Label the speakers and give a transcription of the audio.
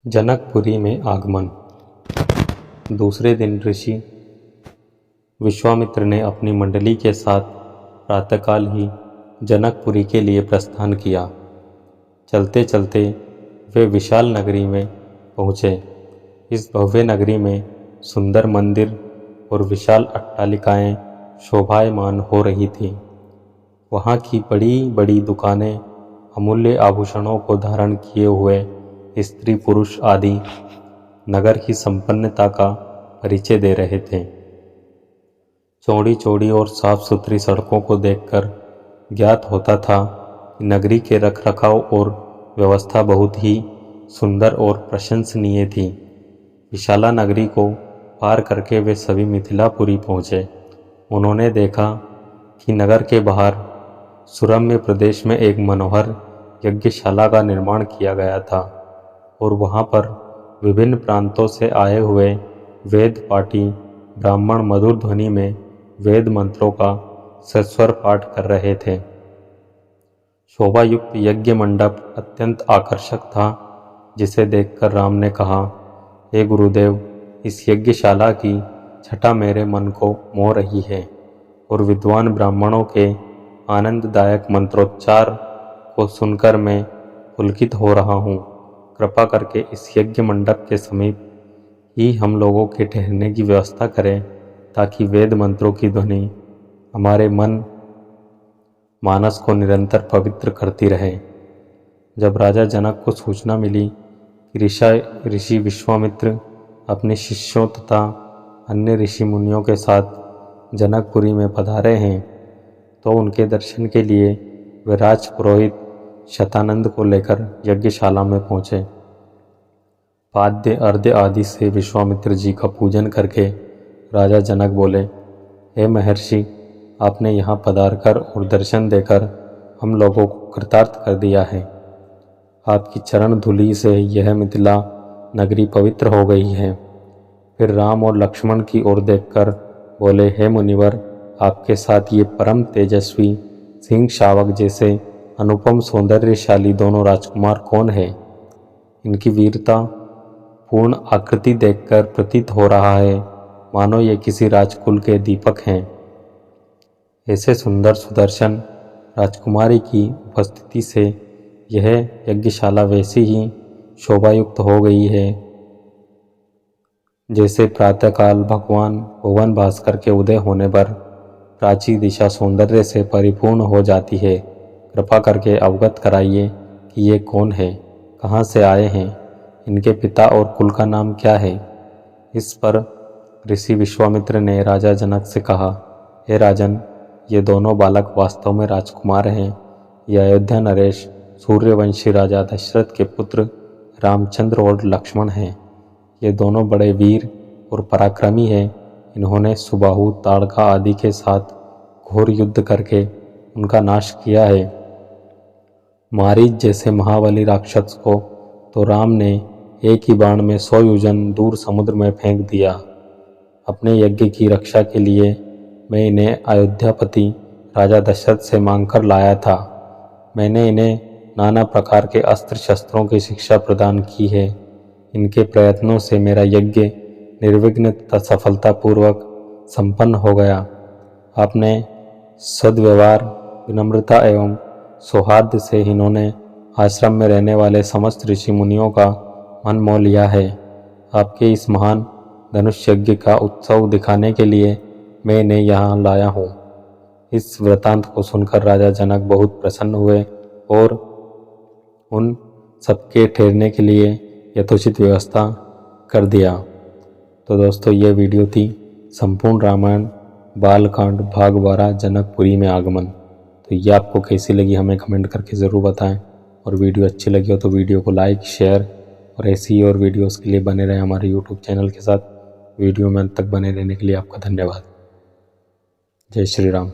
Speaker 1: जनकपुरी में आगमन। दूसरे दिन ऋषि विश्वामित्र ने अपनी मंडली के साथ प्रातःकाल ही जनकपुरी के लिए प्रस्थान किया। चलते चलते वे विशाल नगरी में पहुँचे। इस भव्य नगरी में सुंदर मंदिर और विशाल अट्टालिकाएं शोभायमान हो रही थीं। वहाँ की बड़ी बड़ी दुकानें अमूल्य आभूषणों को धारण किए हुए स्त्री पुरुष आदि नगर की संपन्नता का परिचय दे रहे थे। चौड़ी चौड़ी और साफ सुथरी सड़कों को देखकर ज्ञात होता था कि नगरी के रखरखाव और व्यवस्था बहुत ही सुंदर और प्रशंसनीय थी। विशाला नगरी को पार करके वे सभी मिथिलापुरी पहुँचे। उन्होंने देखा कि नगर के बाहर सुरम्य प्रदेश में एक मनोहर यज्ञशाला का निर्माण किया गया था और वहाँ पर विभिन्न प्रांतों से आए हुए वेद पाठी ब्राह्मण मधुर ध्वनि में वेद मंत्रों का सस्वर पाठ कर रहे थे। शोभायुक्त यज्ञ मंडप अत्यंत आकर्षक था, जिसे देखकर राम ने कहा, हे गुरुदेव, इस यज्ञशाला की छटा मेरे मन को मोह रही है और विद्वान ब्राह्मणों के आनंददायक मंत्रोच्चार को सुनकर मैं पुलकित हो रहा हूँ। कृपा करके इस यज्ञ मंडप के समीप ही हम लोगों के ठहरने की व्यवस्था करें, ताकि वेद मंत्रों की ध्वनि हमारे मन मानस को निरंतर पवित्र करती रहे। जब राजा जनक को सूचना मिली कि ऋषि विश्वामित्र अपने शिष्यों तथा अन्य ऋषि मुनियों के साथ जनकपुरी में पधारे हैं, तो उनके दर्शन के लिए वे राजपुरोहित शतानंद को लेकर यज्ञशाला में पहुँचे। पाद्य अर्घ्य आदि से विश्वामित्र जी का पूजन करके राजा जनक बोले, हे महर्षि, आपने यहाँ पधारकर और दर्शन देकर हम लोगों को कृतार्थ कर दिया है। आपकी चरण धूलि से यह मिथिला नगरी पवित्र हो गई है। फिर राम और लक्ष्मण की ओर देखकर बोले, हे मुनिवर, आपके साथ ये परम तेजस्वी सिंह शावक जैसे अनुपम सौंदर्यशाली दोनों राजकुमार कौन है? इनकी वीरता पूर्ण आकृति देखकर प्रतीत हो रहा है मानो ये किसी राजकुल के दीपक हैं। ऐसे सुंदर सुदर्शन राजकुमारी की उपस्थिति से यह यज्ञशाला वैसी ही शोभायुक्त हो गई है जैसे प्रातःकाल भगवान भुवन भास्कर के उदय होने पर प्राची दिशा सौंदर्य से परिपूर्ण हो जाती है। कृपा करके अवगत कराइए कि ये कौन है, कहाँ से आए हैं, इनके पिता और कुल का नाम क्या है। इस पर ऋषि विश्वामित्र ने राजा जनक से कहा, हे राजन, ये दोनों बालक वास्तव में राजकुमार हैं। ये अयोध्या नरेश सूर्यवंशी राजा दशरथ के पुत्र रामचंद्र और लक्ष्मण हैं। ये दोनों बड़े वीर और पराक्रमी हैं। इन्होंने सुबाहु ताड़का आदि के साथ घोर युद्ध करके उनका नाश किया है। मारीच जैसे महाबली राक्षस को तो राम ने एक ही बाण में 100 योजन दूर समुद्र में फेंक दिया। अपने यज्ञ की रक्षा के लिए मैं इन्हें अयोध्यापति राजा दशरथ से मांगकर लाया था। मैंने इन्हें नाना प्रकार के अस्त्र शस्त्रों की शिक्षा प्रदान की है। इनके प्रयत्नों से मेरा यज्ञ निर्विघ्न तथा सफलतापूर्वक संपन्न हो गया। आपने सद्व्यवहार, विनम्रता एवं सौहार्द से इन्होंने आश्रम में रहने वाले समस्त ऋषि मुनियों का मन मोह लिया है। आपके इस महान धनुष यज्ञ का उत्सव दिखाने के लिए मैं इन्हें यहाँ लाया हूँ। इस वृतांत को सुनकर राजा जनक बहुत प्रसन्न हुए और उन सबके ठहरने के लिए यथोचित व्यवस्था कर दिया। तो दोस्तों, ये वीडियो थी संपूर्ण रामायण बालकांड भाग 12 जनकपुरी में आगमन। तो ये आपको कैसी लगी हमें कमेंट करके ज़रूर बताएं, और वीडियो अच्छी लगी हो तो वीडियो को लाइक, शेयर और ऐसी ही और वीडियोस के लिए बने रहें हमारे यूट्यूब चैनल के साथ। वीडियो में अंत तक बने रहने के लिए आपका धन्यवाद। जय श्री राम।